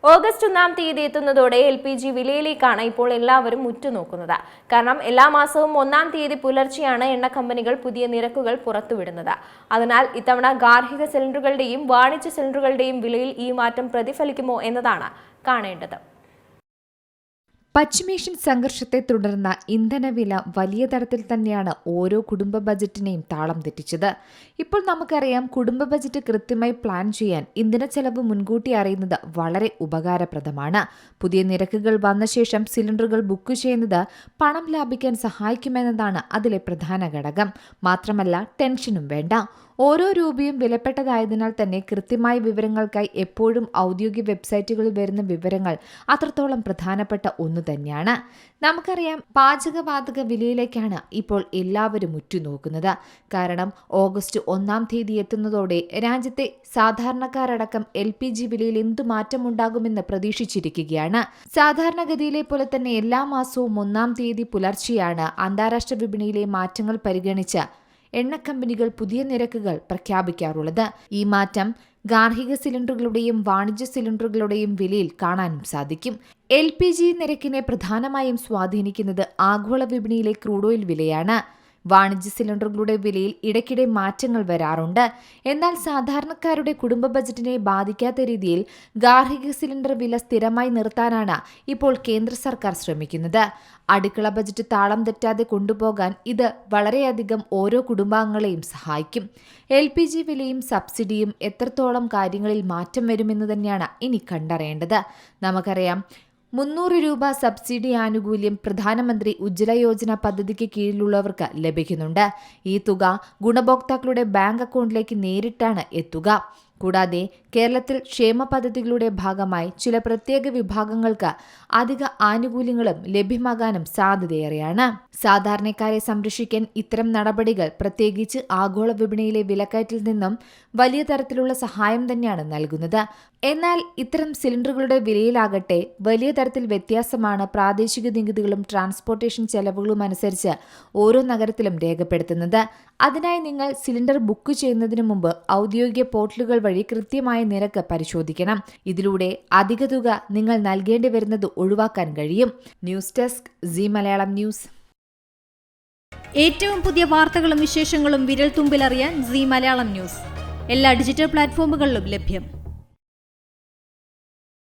August 1-ാം തീയതി എത്തുന്നതോടെ LPG വിലയിലേക്കാണ് ഇപ്പോൾ എല്ലാവരും ഉറ്റുനോക്കുന്നത്. കാരണം എല്ലാ മാസവും 1-ാം തീയതി പുലർച്ചെയാണ് എണ്ണ കമ്പനികൾ പുതിയ നിരക്കുകൾ പുറത്തുവിടുന്നത്. അതിനാൽ ഇത്തവണ ഗാർഹിക സിലിണ്ടറുകളുടെയും വാണിജ്യ സിലിണ്ടറുകളുടെയും വിലയിൽ ഈ മാറ്റം പ്രതിഫലിക്കുമോ എന്നതാണ് കാണേണ്ടത്. പശ്ചിമേഷ്യൻ സംഘർഷത്തെ തുടർന്ന് ഇന്ധനവില വലിയ തരത്തിൽ തന്നെയാണ് ഓരോ കുടുംബ ബജറ്റിനെയും താളം തെറ്റിച്ചത്. ഇപ്പോൾ നമുക്കറിയാം, കുടുംബ ബജറ്റ് കൃത്യമായി പ്ലാൻ ചെയ്യാൻ ഇന്ധന ചെലവ് മുൻകൂട്ടി അറിയുന്നത് വളരെ ഉപകാരപ്രദമാണ്. പുതിയ നിരക്കുകൾ വന്ന ശേഷം സിലിണ്ടറുകൾ ബുക്ക് ചെയ്യുന്നത് പണം ലാഭിക്കാൻ സഹായിക്കുമെന്നതാണ് അതിലെ പ്രധാന ഘടകം. മാത്രമല്ല, ടെൻഷനും വേണ്ട. ഓരോ രൂപയും വിലപ്പെട്ടതായതിനാൽ തന്നെ കൃത്യമായ വിവരങ്ങൾക്കായി എപ്പോഴും ഔദ്യോഗിക വെബ്സൈറ്റുകളിൽ വരുന്ന വിവരങ്ങൾ അത്രത്തോളം പ്രധാനപ്പെട്ട ഒന്നു തന്നെയാണ്. നമുക്കറിയാം, പാചകവാതക വിലയിലേക്കാണ് ഇപ്പോൾ എല്ലാവരും ഉറ്റുനോക്കുന്നത്. കാരണം ഓഗസ്റ്റ് 1-ാം തീയതി എത്തുന്നതോടെ രാജ്യത്തെ സാധാരണക്കാരടക്കം LPG വിലയിൽ എന്തു മാറ്റമുണ്ടാകുമെന്ന് പ്രതീക്ഷിച്ചിരിക്കുകയാണ്. സാധാരണഗതിയിലെ പോലെ തന്നെ എല്ലാ മാസവും 1-ാം തീയതി പുലർച്ചെയാണ് അന്താരാഷ്ട്ര വിപണിയിലെ മാറ്റങ്ങൾ പരിഗണിച്ച് എണ്ണ കമ്പനികൾ പുതിയ നിരക്കുകൾ പ്രഖ്യാപിക്കാറുള്ളത്. ഈ മാറ്റം ഗാർഹിക സിലിണ്ടറുകളുടെയും വാണിജ്യ സിലിണ്ടറുകളുടെയും വിലയിൽ കാണാനും സാധിക്കും. LPG നിരക്കിനെ പ്രധാനമായും സ്വാധീനിക്കുന്നത് ആഗോള വിപണിയിലെ ക്രൂഡ് ഓയിൽ വിലയാണ്. വാണിജ്യ സിലിണ്ടറുകളുടെ വിലയിൽ ഇടയ്ക്കിടെ മാറ്റങ്ങൾ വരാറുണ്ട്. എന്നാൽ സാധാരണക്കാരുടെ കുടുംബ ബജറ്റിനെ ബാധിക്കാത്ത രീതിയിൽ ഗാർഹിക സിലിണ്ടർ വില സ്ഥിരമായി നിർത്താനാണ് ഇപ്പോൾ കേന്ദ്ര സർക്കാർ ശ്രമിക്കുന്നത്. അടുക്കള ബജറ്റ് താളം തെറ്റാതെ കൊണ്ടുപോകാൻ ഇത് വളരെയധികം ഓരോ കുടുംബാംഗങ്ങളെയും സഹായിക്കും. LPG വിലയും സബ്സിഡിയും എത്രത്തോളം കാര്യങ്ങളിൽ മാറ്റം വരുമെന്ന് തന്നെയാണ് ഇനി കണ്ടറിയേണ്ടത്. നമുക്കറിയാം, 300 രൂപ സബ്സിഡി ആനുകൂല്യം പ്രധാനമന്ത്രി ഉജ്ജ്വല യോജന പദ്ധതിക്ക് കീഴിലുള്ളവർക്ക് ലഭിക്കുന്നുണ്ട്. ഈ തുക ഗുണഭോക്താക്കളുടെ ബാങ്ക് അക്കൗണ്ടിലേക്ക് നേരിട്ടാണ് എത്തുക. കൂടാതെ കേരളത്തിൽ ക്ഷേമ പദ്ധതികളുടെ ഭാഗമായി ചില പ്രത്യേക വിഭാഗങ്ങൾക്ക് അധിക ആനുകൂല്യങ്ങളും ലഭ്യമാകാനും സാധ്യതയേറെയാണ്. സാധാരണക്കാരെ സംരക്ഷിക്കാൻ ഇത്തരം നടപടികൾ പ്രത്യേകിച്ച് ആഗോള വിപണിയിലെ വിലക്കയറ്റിൽ നിന്നും വലിയ തരത്തിലുള്ള സഹായം തന്നെയാണ് നൽകുന്നത്. എന്നാൽ ഇത്തരം സിലിണ്ടറുകളുടെ വിലയിലാകട്ടെ വലിയ തരത്തിൽ വ്യത്യാസമാണ് പ്രാദേശിക നികുതികളും ട്രാൻസ്പോർട്ടേഷൻ ചെലവുകളും അനുസരിച്ച് ഓരോ നഗരത്തിലും രേഖപ്പെടുത്തുന്നത്. അതിനായി നിങ്ങൾ സിലിണ്ടർ ബുക്ക് ചെയ്യുന്നതിന് മുമ്പ് ഔദ്യോഗിക പോർട്ടലുകൾ വഴി കൃത്യമായ നിരക്ക് പരിശോധിക്കണം. ഇതിലൂടെ അധിക തുക നിങ്ങൾ നൽകേണ്ടി വരുന്നത് ഒഴിവാക്കാൻ കഴിയും. News desk Zee Malayalam news. ഏറ്റവും പുതിയ വാർത്തകളും വിശേഷങ്ങളും വിരൽ തുമ്പിലറിയാൻ സീ മലയാളം ന്യൂസ് എല്ലാ ഡിജിറ്റൽ പ്ലാറ്റ്ഫോമുകളിലും ലഭ്യം.